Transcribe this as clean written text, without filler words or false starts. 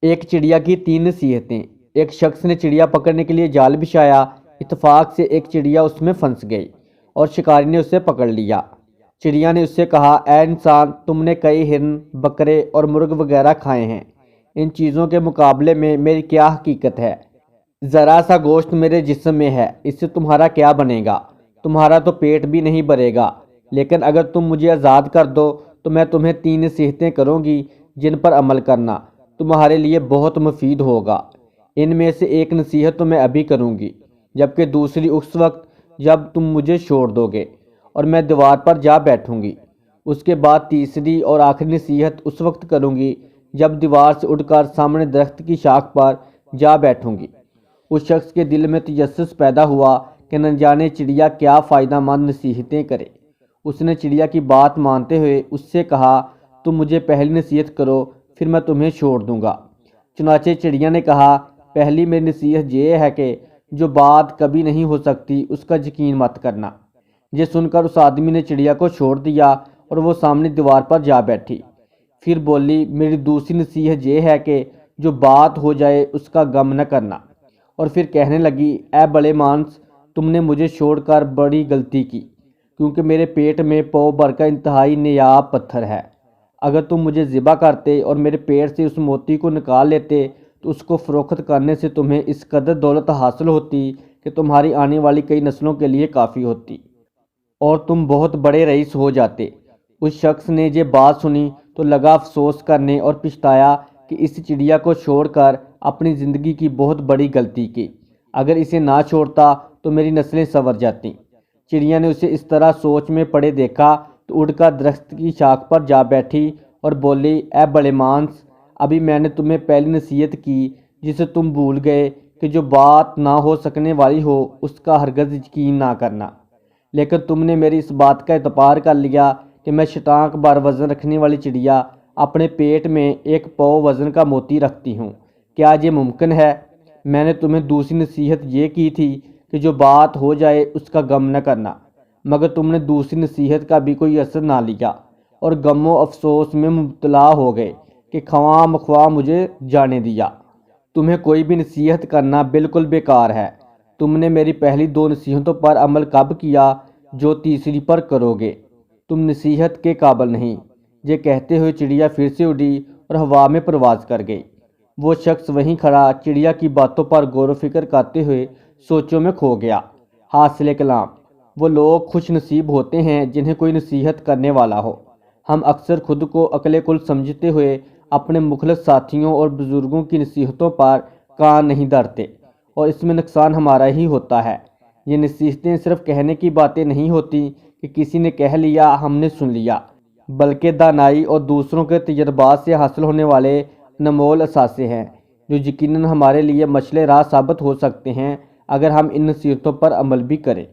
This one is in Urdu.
ایک چڑیا کی 3 نصیحتیں۔ ایک شخص نے چڑیا پکڑنے کے لیے جال بچھایا۔ اتفاق سے ایک چڑیا اس میں پھنس گئی اور شکاری نے اسے پکڑ لیا۔ چڑیا نے اس سے کہا، اے انسان، تم نے کئی ہرن، بکرے اور مرغ وغیرہ کھائے ہیں۔ ان چیزوں کے مقابلے میں میری کیا حقیقت ہے؟ ذرا سا گوشت میرے جسم میں ہے، اس سے تمہارا کیا بنے گا؟ تمہارا تو پیٹ بھی نہیں بھرے گا۔ لیکن اگر تم مجھے آزاد کر دو تو میں تمہیں 3 نصیحتیں کروں گی جن پر عمل کرنا تمہارے لیے بہت مفید ہوگا۔ ان میں سے ایک نصیحت تو میں ابھی کروں گی، جبکہ دوسری اس وقت جب تم مجھے چھوڑ دو گے اور میں دیوار پر جا بیٹھوں گی۔ اس کے بعد تیسری اور آخری نصیحت اس وقت کروں گی جب دیوار سے اٹھ کر سامنے درخت کی شاخ پر جا بیٹھوں گی۔ اس شخص کے دل میں تجسس پیدا ہوا کہ نہ جانے چڑیا کیا فائدہ مند نصیحتیں کرے۔ اس نے چڑیا کی بات مانتے ہوئے اس سے کہا، تم مجھے پہلی نصیحت کرو، پھر میں تمہیں چھوڑ دوں گا۔ چنانچہ چڑیا نے کہا، پہلی میری نصیحت یہ ہے کہ جو بات کبھی نہیں ہو سکتی اس کا یقین مت کرنا۔ یہ سن کر اس آدمی نے چڑیا کو چھوڑ دیا اور وہ سامنے دیوار پر جا بیٹھی۔ پھر بولی، میری دوسری نصیحت یہ ہے کہ جو بات ہو جائے اس کا غم نہ کرنا۔ اور پھر کہنے لگی، اے بڑے مانس، تم نے مجھے چھوڑ کر بڑی غلطی کی، کیونکہ میرے پیٹ میں پاؤ بھر کا انتہائی نایاب پتھر ہے۔ اگر تم مجھے ذبح کرتے اور میرے پیٹ سے اس موتی کو نکال لیتے تو اس کو فروخت کرنے سے تمہیں اس قدر دولت حاصل ہوتی کہ تمہاری آنے والی کئی نسلوں کے لیے کافی ہوتی اور تم بہت بڑے رئیس ہو جاتے۔ اس شخص نے یہ بات سنی تو لگا افسوس کرنے اور پچھتایا کہ اس چڑیا کو چھوڑ کر اپنی زندگی کی بہت بڑی غلطی کی۔ اگر اسے نہ چھوڑتا تو میری نسلیں سنور جاتیں۔ چڑیا نے اسے اس طرح سوچ میں پڑے دیکھا تو اڑ کر درخت کی شاخ پر جا بیٹھی اور بولی، اے بڑے مانس، ابھی میں نے تمہیں پہلی نصیحت کی جسے تم بھول گئے کہ جو بات نہ ہو سکنے والی ہو اس کا ہرگز یقین نہ کرنا۔ لیکن تم نے میری اس بات کا اعتبار کر لیا کہ میں شتانک بھر وزن رکھنے والی چڑیا اپنے پیٹ میں 1 پاؤ وزن کا موتی رکھتی ہوں۔ کیا یہ ممکن ہے؟ میں نے تمہیں دوسری نصیحت یہ کی تھی کہ جو بات ہو جائے اس کا غم نہ کرنا، مگر تم نے دوسری نصیحت کا بھی کوئی اثر نہ لیا اور غم و افسوس میں مبتلا ہو گئے کہ خواہ مخواہ مجھے جانے دیا۔ تمہیں کوئی بھی نصیحت کرنا بالکل بیکار ہے۔ تم نے میری پہلی 2 نصیحتوں پر عمل کب کیا جو تیسری پر کرو گے؟ تم نصیحت کے قابل نہیں۔ یہ کہتے ہوئے چڑیا پھر سے اڑی اور ہوا میں پرواز کر گئی۔ وہ شخص وہیں کھڑا چڑیا کی باتوں پر غور و فکر کرتے ہوئے سوچوں میں کھو گیا۔ حاصل کلام: وہ لوگ خوش نصیب ہوتے ہیں جنہیں کوئی نصیحت کرنے والا ہو۔ ہم اکثر خود کو عقل کل سمجھتے ہوئے اپنے مخلص ساتھیوں اور بزرگوں کی نصیحتوں پر کان نہیں دھرتے اور اس میں نقصان ہمارا ہی ہوتا ہے۔ یہ نصیحتیں صرف کہنے کی باتیں نہیں ہوتی کہ کسی نے کہہ لیا ہم نے سن لیا، بلکہ دانائی اور دوسروں کے تجربات سے حاصل ہونے والے انمول اثاثے ہیں جو یقیناً ہمارے لیے مشعل راہ ثابت ہو سکتے ہیں اگر ہم ان نصیحتوں پر عمل بھی کریں۔